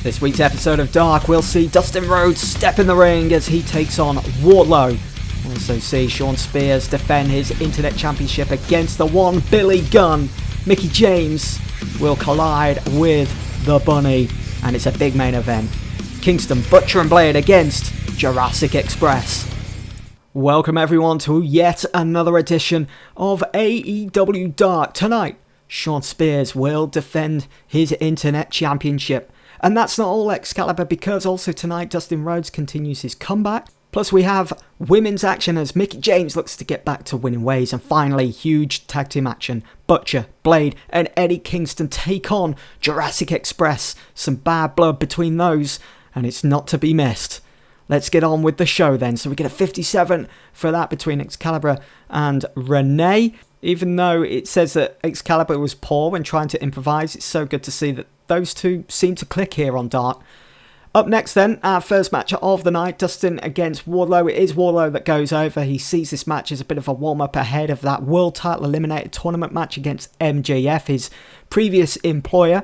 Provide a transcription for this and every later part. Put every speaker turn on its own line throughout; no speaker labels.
This week's episode of Dark, we'll see Dustin Rhodes step in the ring as he takes on Wardlow. We'll also see Shawn Spears defend his Internet Championship against the one Billy Gunn. Mickie James will collide with the Bunny, and it's a big main event. Kingston, Butcher and Blade against Jurassic Express. Welcome everyone to yet another edition of AEW Dark. Tonight, Shawn Spears will defend his Internet Championship. And that's not all, Excalibur, because also tonight Dustin Rhodes continues his comeback. Plus we have women's action as Mickie James looks to get back to winning ways. And finally, huge tag team action. Butcher, Blade and Eddie Kingston take on Jurassic Express. Some bad blood between those, and it's not to be missed. Let's get on with the show then. So we get a 57 for that between Excalibur and Renee. Even though it says that Excalibur was poor when trying to improvise, it's so good to see that those two seem to click here on Dark. Up next then, our first match of the night, Dustin against Wardlow. It is Wardlow that goes over. He sees this match as a bit of a warm-up ahead of that World Title Eliminator Tournament match against MJF, his previous employer.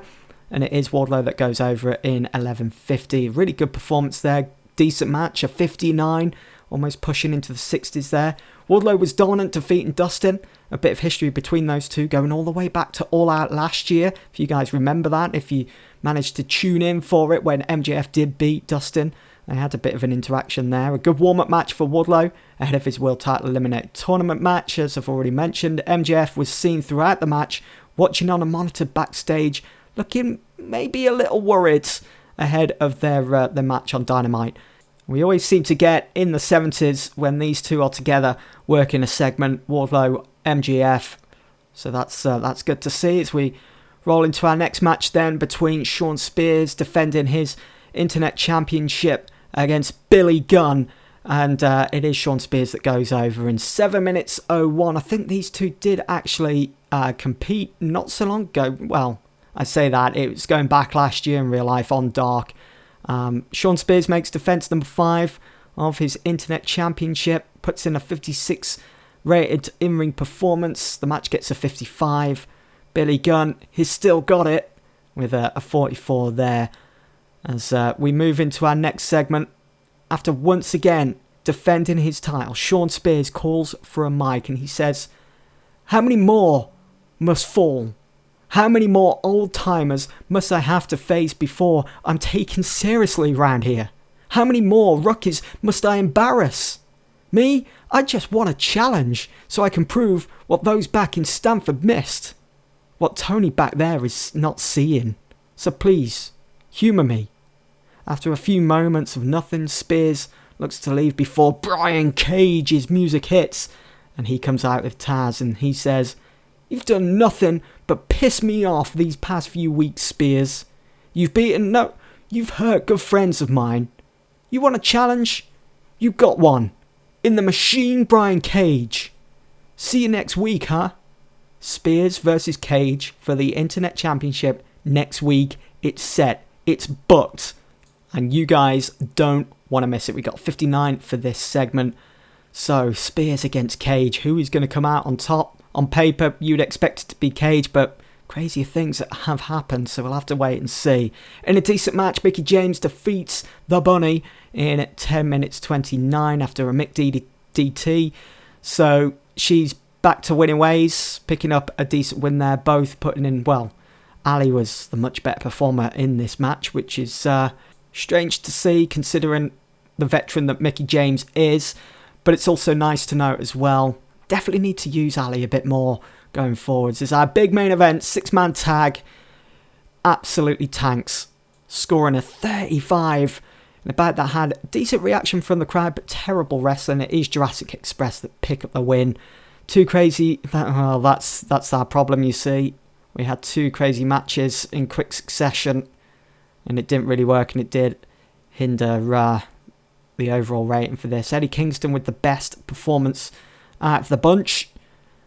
And it is Wardlow that goes over in 11:50. Really good performance there. Decent match, a 59, almost pushing into the 60s there. Wardlow was dominant, defeating Dustin. A bit of history between those two, going all the way back to All Out last year. If you guys remember that, if you managed to tune in for it when MJF did beat Dustin, they had a bit of an interaction there. A good warm-up match for Wardlow ahead of his World Title Eliminator Tournament match. As I've already mentioned, MJF was seen throughout the match, watching on a monitor backstage, looking maybe a little worried ahead of their match on Dynamite. We always seem to get in the 70s when these two are together working a segment, Wardlow, MJF. So that's good to see as we roll into our next match then between Shawn Spears defending his Internet Championship against Billy Gunn. And it is Shawn Spears that goes over in 7 minutes 01. I think these two did actually compete not so long ago. Well, I say that. It was going back last year in real life on Dark. Shawn Spears makes defense number 5 of his Internet Championship, puts in a 56 rated in-ring performance. The match gets a 55. Billy Gunn, he's still got it with a 44 there. As we move into our next segment, after once again defending his title, Shawn Spears calls for a mic and he says, "How many more must fall? How many more old-timers must I have to face before I'm taken seriously round here? How many more rookies must I embarrass? Me, I just want a challenge so I can prove what those back in Stamford missed. What Tony back there is not seeing. So please, humour me." After a few moments of nothing, Spears looks to leave before Brian Cage's music hits. And he comes out with Taz and he says, "You've done nothing but piss me off these past few weeks, Spears. You've hurt good friends of mine. You want a challenge? You got one. In the machine, Brian Cage. See you next week, huh?" Spears versus Cage for the Internet Championship next week. It's set. It's booked. And you guys don't want to miss it. We got 59 for this segment. So, Spears against Cage. Who is going to come out on top? On paper, you'd expect it to be Cage, but crazier things have happened, so we'll have to wait and see. In a decent match, Mickie James defeats the Bunny in 10 minutes 29 after a Mick DDT. So she's back to winning ways, picking up a decent win there, both putting in, well, Ali was the much better performer in this match, which is strange to see considering the veteran that Mickie James is, but it's also nice to note as well. Definitely need to use Ali a bit more going forwards. It's our big main event, 6-man tag. Absolutely tanks. Scoring a 35. And about that had decent reaction from the crowd, but terrible wrestling. It is Jurassic Express that pick up the win. Too crazy. Well, that's our problem, you see. We had 2 crazy matches in quick succession. And it didn't really work, and it did hinder the overall rating for this. Eddie Kingston with the best performance out of the bunch.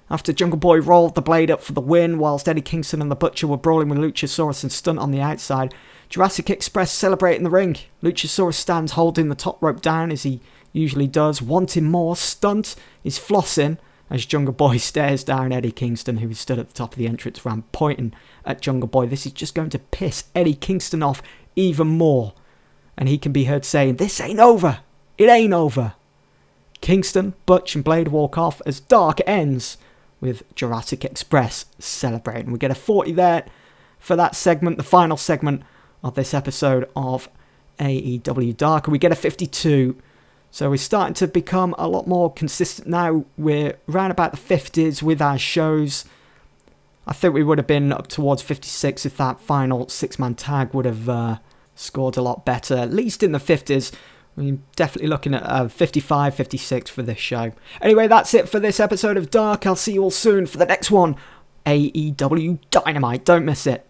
After Jungle Boy rolled the Blade up for the win, whilst Eddie Kingston and the Butcher were brawling with Luchasaurus and Stunt on the outside, Jurassic Express celebrating the ring. Luchasaurus stands holding the top rope down as he usually does, wanting more. Stunt is flossing as Jungle Boy stares down Eddie Kingston, who stood at the top of the entrance ramp, pointing at Jungle Boy. This is just going to piss Eddie Kingston off even more. And he can be heard saying, "This ain't over. It ain't over." Kingston, Butch and Blade walk off as Dark ends with Jurassic Express celebrating. We get a 40 there for that segment, the final segment of this episode of AEW Dark. And we get a 52. So we're starting to become a lot more consistent now. We're around about the 50s with our shows. I think we would have been up towards 56 if that final six-man tag would have scored a lot better. At least in the 50s. We're definitely looking at 55, 56 for this show. Anyway, that's it for this episode of Dark. I'll see you all soon for the next one. AEW Dynamite. Don't miss it.